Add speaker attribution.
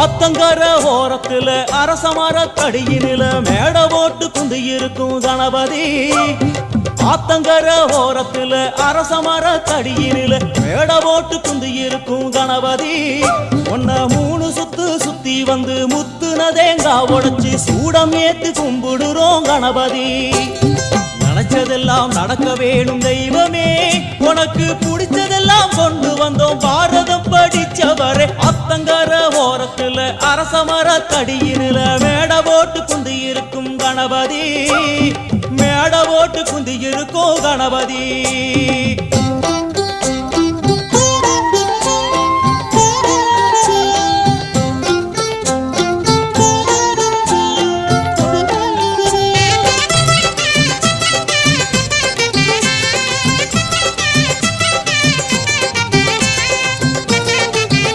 Speaker 1: ஆத்தங்கர ஓரத்துல அரசமர கடியினில மேட போட்டு குந்தி இருக்கும் கணபதி. ஆத்தங்கர ஓரத்துல அரசமர கடியினில மேட போட்டு குந்தி இருக்கும் கணபதி. ஒன்ன 3 சுத்து சுத்தி வந்து முத்துன தேங்காய் உடைச்சு சூடம் ஏத்து கும்பிடுறோம் கணபதி. நினைச்சதெல்லாம் நடக்க வேணும் தெய்வமே, உனக்கு பிடிச்சதெல்லாம் கொண்டு வந்தோம் பாரதம் படிச்சவரே. ஆத்தங்கர ஓரத்துல அரசமர கடியினில மேட போட்டு குந்தி இருக்கும் கணபதி. மேட போட்டு குந்தி இருக்கும் கணபதி.